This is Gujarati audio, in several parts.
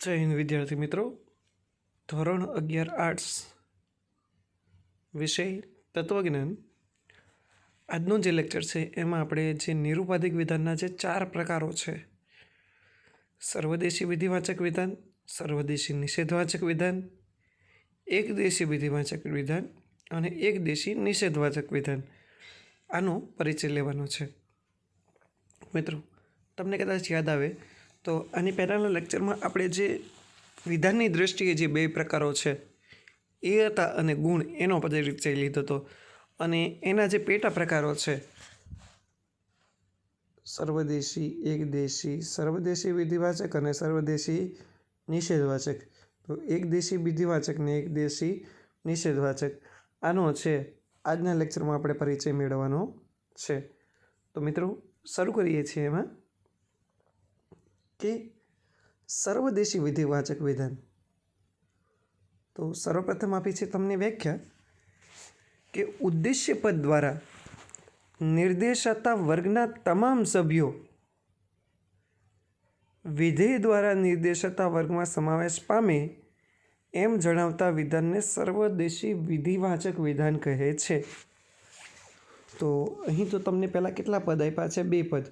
જય હિન્દ વિદ્યાર્થી મિત્રો. ધોરણ 11 આર્ટ્સ, વિષય તત્વજ્ઞાન. આજનો જે લેક્ચર છે એમાં આપણે જે નિરુપાધિક વિધાનના જે 4 પ્રકારો છે, સર્વદેશી વિધિવાચક વિધાન, સર્વદેશી નિષેધવાચક વિધાન, એકદેશી વિધિવાચક વિધાન અને એકદેશી નિષેધવાચક વિધાન, આનો પરિચય લેવાનો છે. મિત્રો, તમને કદાચ યાદ આવે તો આની પહેલાંના લેક્ચરમાં આપણે જે વિધાનની દૃષ્ટિએ જે 2 પ્રકારો છે એ હતા અને ગુણ, એનો પરિચય લીધો હતો. અને એના જે પેટા પ્રકારો છે, સર્વદેશી, એકદેશી, સર્વદેશી વિધિવાચક અને સર્વદેશી નિષેધવાચક. તો એકદેશી વિધિવાચક ને એકદેશી નિષેધવાચક, આનો છે આજના લેક્ચરમાં આપણે પરિચય મેળવવાનો છે. તો મિત્રો, શરૂ કરીએ છીએ એમાં કે સર્વદેશી વિધિવાચક વિધાન. તો સર્વપ્રથમ આપી છે તમને વ્યાખ્યા કે ઉદ્દેશ્ય પદ દ્વારા નિર્દેશાતા વર્ગના તમામ સભ્યો વિધેય દ્વારા નિર્દેશાતા વર્ગમાં સમાવેશ પામે એમ જણાવતા વિધાનને સર્વદેશી વિધિવાચક વિધાન કહે છે. તો અહીં તો તમને પહેલાં કેટલા પદ આપ્યા છે? 2 પદ.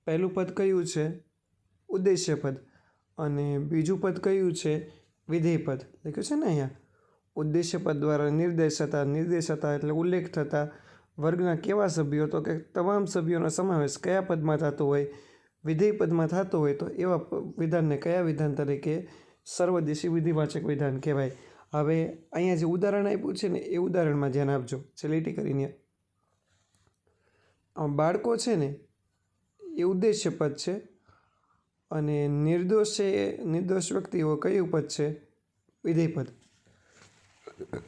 પહેલું પદ કયું છે? ઉદ્દેશ્ય પદ. અને બીજું પદ કયું છે? વિધેય પદ. લખ્યું છે ને અહીંયા, ઉદ્દેશ્ય પદ દ્વારા નિર્દેશાતા એટલે ઉલ્લેખ થતા વર્ગના કેવા સભ્યો? તો કે તમામ સભ્યોનો સમાવેશ કયા પદમાં થતો હોય? વિધેય પદમાં થતો હોય તો એવા વિધાનને કયા વિધાન તરીકે? સર્વદેશી વિધિવાચક વિધાન કહેવાય. હવે અહીંયા જે ઉદાહરણ આપ્યું છે ને એ ઉદાહરણમાં ધ્યાન આપજો. લીટી કરીને બાળકો છે ને એ ઉદ્દેશ્ય પદ છે, અને નિર્દોષ છે એ નિર્દોષ વ્યક્તિઓ કયું પદ છે? વિધેય પદ.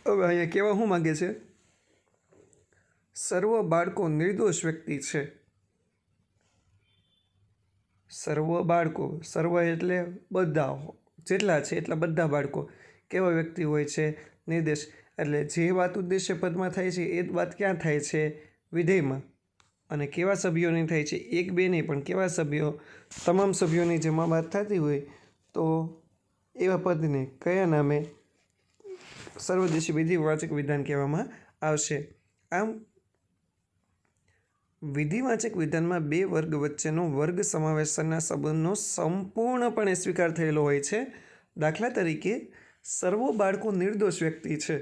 હવે અહીંયા કહેવા શું માગે છે? સર્વ બાળકો નિર્દોષ વ્યક્તિ છે. સર્વ બાળકો, સર્વ એટલે બધા, જેટલા છે એટલા બધા બાળકો કેવા વ્યક્તિ હોય છે? નિર્દેશ. એટલે જે વાત ઉદ્દેશ્ય પદમાં થાય છે એ જ વાત ક્યાં થાય છે? વિધેયમાં. અને કેવા સભ્યોની થાય છે? 1-2 નહીં, પણ કેવા સભ્યો? તમામ સભ્યોની જેમાં વાત થતી હોય તો એવા પદને કયા નામે? સર્વદેશી વિધિવાચક વિધાન કહેવામાં આવશે. આમ વિધિવાચક વિધાનમાં 2 વર્ગ વચ્ચેનો વર્ગ સમાવેશના સંબંધનો સંપૂર્ણપણે સ્વીકાર થયેલો હોય છે. દાખલા તરીકે, સર્વ બાળકો નિર્દોષ વ્યક્તિ છે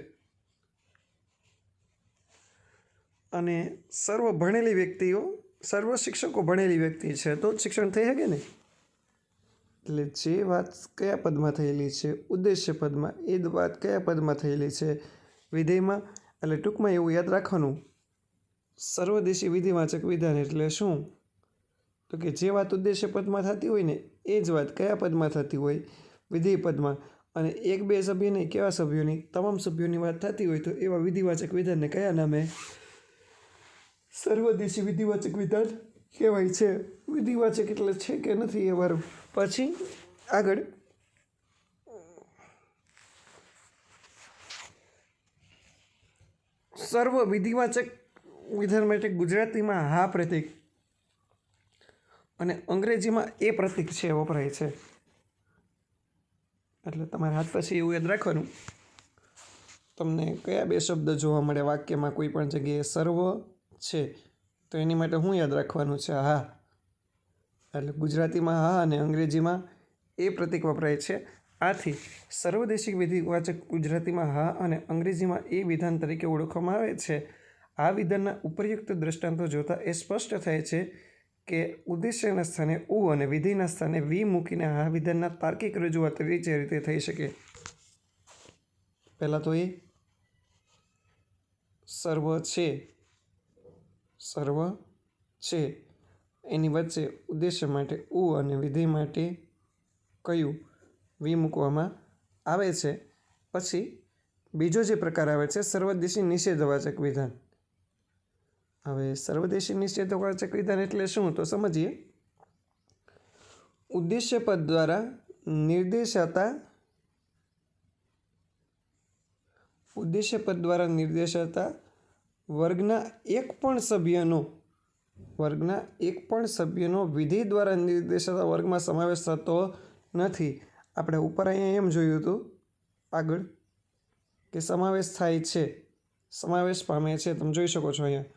અને સર્વ ભણેલી વ્યક્તિઓ, સર્વ શિક્ષકો ભણેલી વ્યક્તિ છે, તો જ શિક્ષણ થઈ શકે ને. એટલે જે વાત કયા પદમાં થયેલી છે? ઉદ્દેશ્ય પદમાં. એ જ વાત કયા પદમાં થયેલી છે? વિધેયમાં. એટલે ટૂંકમાં એવું યાદ રાખવાનું, સર્વદેશી વિધિવાચક વિધાન એટલે શું? તો કે જે વાત ઉદ્દેશ્ય પદમાં થતી હોય ને એ જ વાત કયા પદમાં થતી હોય? વિધેય પદમાં. અને 1-2 સભ્ય નહીં, કેવા સભ્યોની? તમામ સભ્યોની વાત થતી હોય તો એવા વિધિવાચક વિધાનને કયા નામે? સર્વદેશી વિધિવાચક વિધાન કહેવાય છે. વિધિવાચક એટલે છે કે નથી એ વારું. પછી આગળ સર્વ વિધિવાચક વિધાન માટે ગુજરાતીમાં હા પ્રતીક અને અંગ્રેજીમાં એ પ્રતીક છે વપરાય છે. એટલે તમારે હાથ પછી એવું યાદ રાખવાનું, તમને કયા 2 શબ્દ જોવા મળે વાક્યમાં કોઈ પણ જગ્યાએ? સર્વ છે તો એની માટે શું યાદ રાખવાનું છે? હા. એટલે ગુજરાતીમાં હા અને અંગ્રેજીમાં એ પ્રતીક વપરાય છે. આથી સર્વદેશી વિધિવાચક ગુજરાતીમાં હા અને અંગ્રેજીમાં એ વિધાન તરીકે ઓળખવામાં આવે છે. આ વિધાનના ઉપરયુક્ત દ્રષ્ટાંતો જોતાં એ સ્પષ્ટ થાય છે કે ઉદ્દેશ્યના સ્થાને ઉ અને વિધેયના સ્થાને વી મૂકીને આ વિધાનના તાર્કિક રજૂઆત જે રીતે થઈ શકે. પહેલાં તો એ સર્વ છે, સર્વ છે, એની વચ્ચે ઉદ્દેશ્ય માટે ઉ અને વિધેય માટે કયું? વી મૂકવામાં આવે છે. પછી બીજો જે પ્રકાર આવે છે સર્વદેશી નિષેધવાચક વિધાન. હવે સર્વદેશી નિષેધવાચક વિધાન એટલે શું? તો સમજીએ. ઉદ્દેશ્ય પદ દ્વારા નિર્દેશાતા વર્ગના એક પણ સભ્યનો વિધેય દ્વારા નિર્દેશાતા વર્ગમાં સમાવેશ થતો નથી. આપણે ઉપર અહીંયા એમ જોયું હતું આગળ કે સમાવેશ થાય છે, સમાવેશ પામે છે. તમે જોઈ શકો છો અહીંયા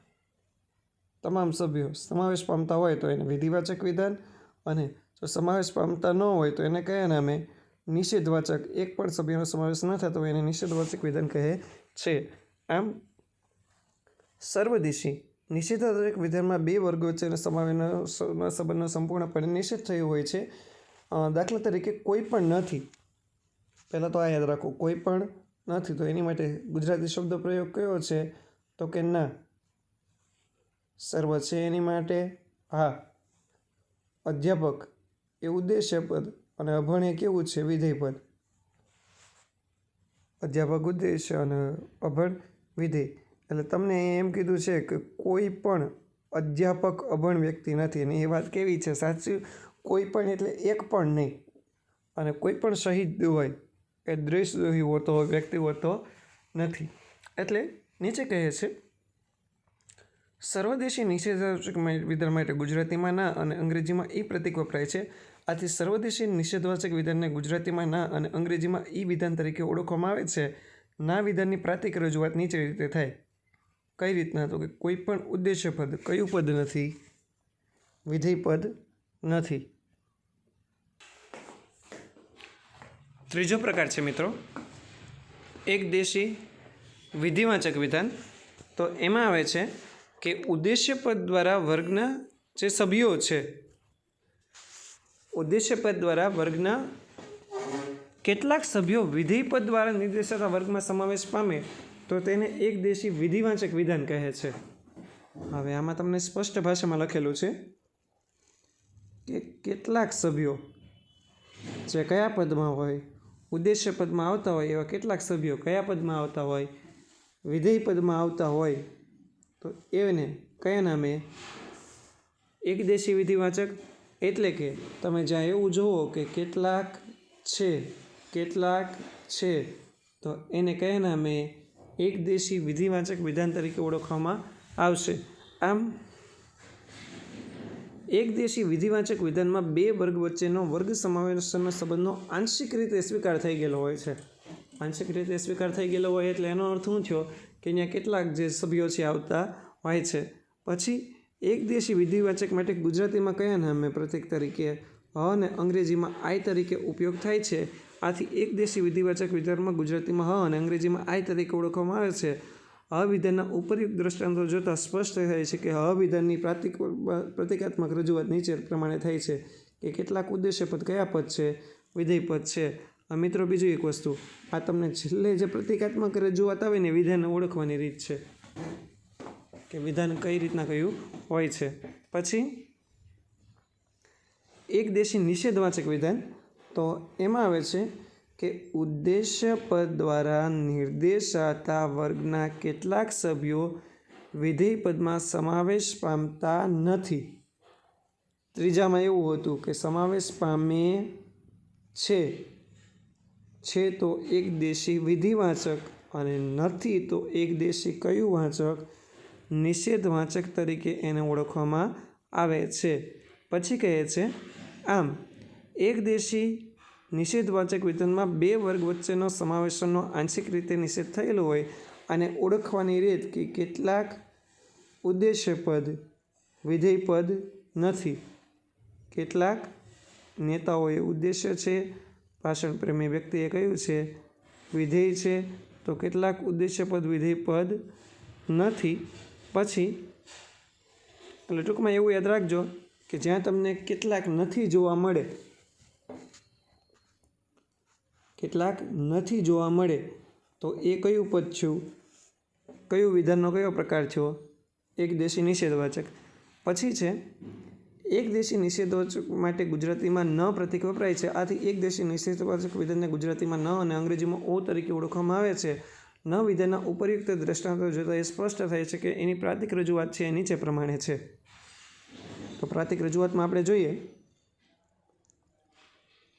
તમામ સભ્યો સમાવેશ પામતા હોય તો એને વિધિવાચક વિધાન, અને જો સમાવેશ પામતા ન હોય તો એને કયા નામે? નિષેધવાચક. એક પણ સભ્યનો સમાવેશ ન થતો હોય એને નિષેધવાચક વિધાન કહે છે. આમ સર્વદેશી નિષેધાત્મક વિધાનમાં બે વર્ગો વચ્ચેના સંબંધનો સંપૂર્ણપણે નિષેધ થયો હોય છે. દાખલા તરીકે કોઈ પણ નથી, પહેલાં તો આ યાદ રાખો, કોઈ પણ નથી. તો એની માટે ગુજરાતી શબ્દ પ્રયોગ કયો છે? તો કે ના. સર્વ છે એની માટે હા. અધ્યાપક એ ઉદ્દેશ્ય પદ, અને અભણ એ કેવું છે? વિધેય પદ. અધ્યાપક ઉદ્દેશ્ય અને અભણ વિધેય. એટલે તમને એમ કીધું છે કે કોઈ પણ અધ્યાપક અભણ વ્યક્તિ નથી. અને એ વાત કેવી છે? સાચું. કોઈ પણ એટલે એક પણ નહીં. અને કોઈ પણ શહીદ હોય એ દેશદ્રોહી હોતો હોય, વ્યક્તિ હોતો નથી. એટલે નીચે કહે છે સર્વદેશી નિષેધાત્મક વિધાન માટે ગુજરાતીમાં ના અને અંગ્રેજીમાં ઈ પ્રતીક વપરાય છે. આથી સર્વદેશી નિષેધવાચક વિધાનને ગુજરાતીમાં ના અને અંગ્રેજીમાં ઈ વિધાન તરીકે ઓળખવામાં આવે છે. ના વિધાનની પ્રાતિક રજૂઆત નીચે રીતે થાય. કઈ રીતના? તો કે કોઈ પણ ઉદ્દેશ્ય પદ. કયું પદ નથી? વિધેય પદ નથી. ત્રીજો પ્રકાર છે મિત્રો એકદેશી વિધિવાચક વિધાન. તો એમાં આવે છે કે ઉદ્દેશ્ય પદ દ્વારા વર્ગના જે સભ્યો છે, ઉદ્દેશ્ય પદ દ્વારા વર્ગના કેટલાક સભ્યો વિધેય પદ દ્વારા નિર્દેશાતા વર્ગમાં સમાવેશ પામે તો તેને એકદેશી વિધિવાચક વિધાન કહે છે. હવે આમાં તમને સ્પષ્ટ ભાષામાં લખેલું છે કે કેટલાક સભ્યો જે કયા પદમાં હોય? ઉદ્દેશ્ય પદમાં આવતા હોય એવા કેટલાક સભ્યો કયા પદમાં આવતા હોય? વિધેય પદમાં આવતા હોય. તો એને કયા નામે? એકદેશી વિધિવાચક. એટલે કે તમે જ્યાં એવું જુઓ કે કેટલાક છે, કેટલાક છે, તો એને કયા નામે? એકદેશી વિધિવાચક વિધાન તરીકે ઓળખવામાં આવશે. આમ એકદેશી વિધિવાચક વિધાનમાં બે વર્ગ વચ્ચેનો વર્ગ સમાવેશનો સંબંધનો આંશિક રીતે સ્વીકાર થઈ ગયેલો હોય છે. આંશિક રીતે સ્વીકાર થઈ ગયેલો હોય એટલે એનો અર્થ શું થયો? કે અહીંયા કેટલાક જે સભ્યો છે આવતા હોય છે. પછી એકદેશી વિધિવાચક માટે ગુજરાતીમાં કયા નામે પ્રતીક તરીકે અને અંગ્રેજીમાં આઈ તરીકે ઉપયોગ થાય છે. આથી એકદેશી વિધિવાચક વિધાનમાં ગુજરાતીમાં અને અંગ્રેજીમાં આઈ તરીકે ઓળખવામાં આવે છે. વિધાનના ઉપરયુક્ત દ્રષ્ટાંતો જોતાં સ્પષ્ટ થાય છે કે વિધાનની પ્રતિકાત્મક રજૂઆત નીચે પ્રમાણે થાય છે કે કેટલાક ઉદ્દેશ્ય પદ કયા પદ છે? વિધેય પદ છે. મિત્રો બીજું એક વસ્તુ, આ તમને છેલ્લે જે પ્રતિકાત્મક રજૂઆત આવે ને વિધાન ઓળખવાની રીત છે કે વિધાન કઈ રીતના કયું હોય છે. પછી એકદેશી નિષેધવાચક વિધાન. તો એમાં આવે છે કે ઉદ્દેશ્ય પદ દ્વારા નિર્દેશાતા વર્ગના કેટલાક સભ્યો વિધેય પદમાં સમાવેશ પામતા નથી. ત્રીજામાં એવું હતું કે સમાવેશ પામે છે તો એકદેશી વિધિવાચક, અને નથી તો એકદેશી કયું વાચક? નિષેધવાચક તરીકે એને ઓળખવામાં આવે છે. પછી કહે છે આમ એકદેશી નિષેધવાચક વિધાનમાં બે વર્ગ વચ્ચેનો સમાવેશનો આંશિક રીતે નિષેધ થયેલો હોય અને ઓળખવાની રીત કે કેટલાક ઉદ્દેશ્ય પદ વિધેય પદ નથી. કેટલાક નેતાઓએ ઉદ્દેશ્ય છે, ભાષણ પ્રેમી વ્યક્તિએ કહ્યું છે વિધેય છે, તો કેટલાક ઉદ્દેશ્ય પદ વિધેય પદ નથી. પછી એટલે ટૂંકમાં એવું યાદ રાખજો કે જ્યાં તમને કેટલાક નથી જોવા મળે, કેટલાક નથી જોવા મળે તો એ કયું પદ થયું? કયું વિધાનનો કયો પ્રકાર થયો? એકદેશી નિષેધવાચક. પછી છે એકદેશી નિષેધવાચક માટે ગુજરાતીમાં ન પ્રતીક વપરાય છે. આથી એકદેશી નિષેધવાચક વિધાનને ગુજરાતીમાં ન અને અંગ્રેજીમાં ઓ તરીકે ઓળખવામાં આવે છે. ન વિધાનના ઉપરયુક્ત દ્રષ્ટાંતો જોતાં એ સ્પષ્ટ થાય છે કે એની પ્રાતિક રજૂઆત છે એ નીચે પ્રમાણે છે. તો પ્રાતિક રજૂઆતમાં આપણે જોઈએ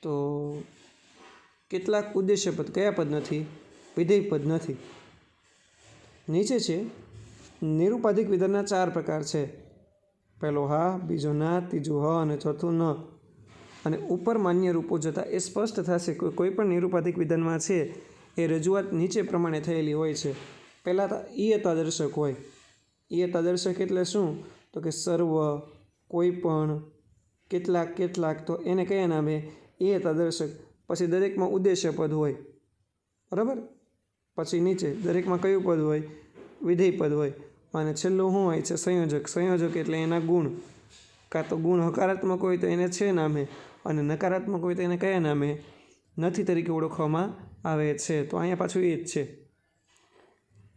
તો કેટલાક ઉદ્દેશ્ય પદ કયા પદ નથી? વિધેય પદ નથી. નીચે છે નિરુપાધિક વિધાનના 4 પ્રકાર છે. પહેલો હા, બીજો ના, ત્રીજું હ અને ચોથું ન. અને ઉપર માન્ય રૂપો જતાં એ સ્પષ્ટ થશે કે કોઈ પણ નિરૂપાધિક વિધાનમાં છે એ રજૂઆત નીચે પ્રમાણે થયેલી હોય છે. પહેલાં ઈયતાદર્શક હોય. ઈયતાદર્શક એટલે શું? તો કે સર્વ, કોઈ પણ, કેટલાક, કેટલાક. તો એને કયા નામે? ઈયતાદર્શક. પછી દરેકમાં ઉદ્દેશ્ય પદ હોય, બરાબર. પછી નીચે દરેકમાં કયું પદ હોય? વિધેય પદ હોય. અને છેલ્લું શું હોય છે? સંયોજક. સંયોજક એટલે એના ગુણ. કાં તો ગુણ હકારાત્મક હોય તો એને છે નામે, અને નકારાત્મક હોય તો એને કયા નામે? નથી તરીકે ઓળખવામાં આવે છે. તો અહીંયા પાછું એ જ છે.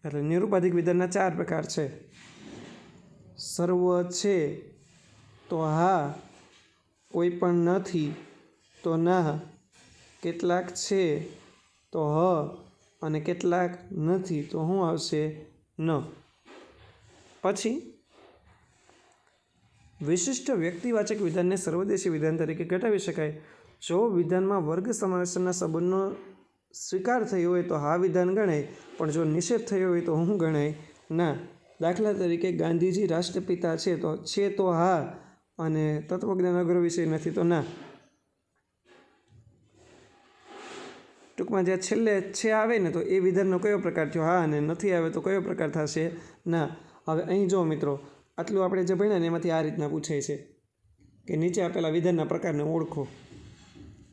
એટલે નિરૂપાધિક વિધાનના 4 પ્રકાર છે. સર્વ છે તો હા, કોઈ પણ નથી તો ના, કેટલાક છે તો હ, અને કેટલાક નથી તો શું આવશે? ન. પછી વિશિષ્ટ વ્યક્તિવાચક વિધાનને સર્વદેશી વિધાન તરીકે ઘટાવી શકાય. જો વિધાનમાં વર્ગ સમાવેશના સંબંધનો સ્વીકાર થયો હોય તો હા વિધાન ગણાય, પણ જો નિષેધ થયો હોય તો શું ગણાય? ના. દાખલા તરીકે ગાંધીજી રાષ્ટ્રપિતા છે તો હા, અને તત્વજ્ઞાન અઘરો વિષય નથી તો ના. ટૂંકમાં જ્યાં છેલ્લે છે આવે ને તો એ વિધાનનો કયો પ્રકાર થયો? હા. અને નથી આવે તો કયો પ્રકાર થશે? ના. હવે અહીં જો મિત્રો, આટલું આપણે જે ભણ્યા ને એમાંથી આ રીતના પૂછાય છે કે નીચે આપેલા વિધાનના પ્રકારને ઓળખો.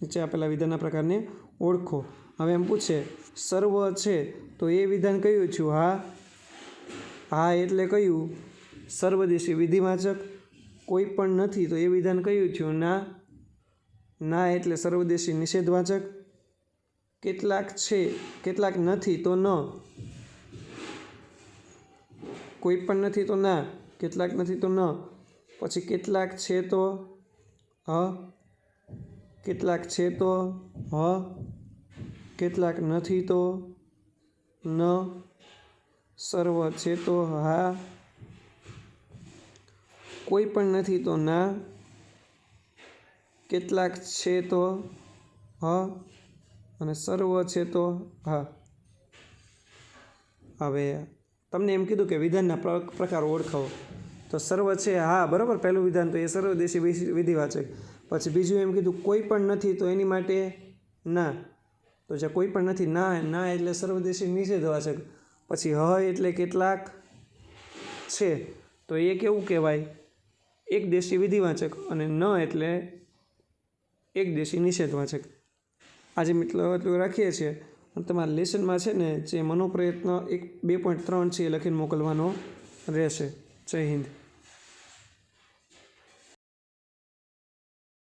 નીચે આપેલા વિધાનના પ્રકારને ઓળખો. હવે એમ પૂછે સર્વ છે તો એ વિધાન કયું થયું? હા. હા એટલે કયું? સર્વદેશી વિધિવાચક. કોઈ પણ નથી તો એ વિધાન કયું થયું? ના. ના એટલે સર્વદેશી નિષેધવાચક. કેટલાક છે, કેટલાક નથી તો ન. કોઈ પણ નથી તો ના, કેટલાક નથી તો ન. પછી કેટલાક છે તો હ, કેટલાક છે તો હ, કેટલાક નથી તો ન. સર્વ છે તો હા, કોઈ પણ નથી તો ના, કેટલાક છે તો હ, અને સર્વ છે તો હા. હવે તમને એમ કીધું કે વિધાનના પ્રકાર ઓળખાવો. તો સર્વ છે હા, બરાબર. પહેલું વિધાન તો એ સર્વદેશી વિધિવાચક. પછી બીજું એમ કીધું કોઈ પણ નથી તો એની માટે ના. તો જે કોઈ પણ નથી ના, ના એટલે સર્વદેશી નિષેધવાચક. પછી હ એટલે કેટલાક છે તો એ કેવું કહેવાય? એક દેશી વિધિવાચક. અને ન એટલે એક દેશી નિષેધવાચક. આજે મિત્રો એટલું રાખીએ છીએ. તમારા લેસનમાં છે ને જે મનોપ્રયત્ન 2.3 છે એ લખીને મોકલવાનો રહેશે. જય હિન્દ.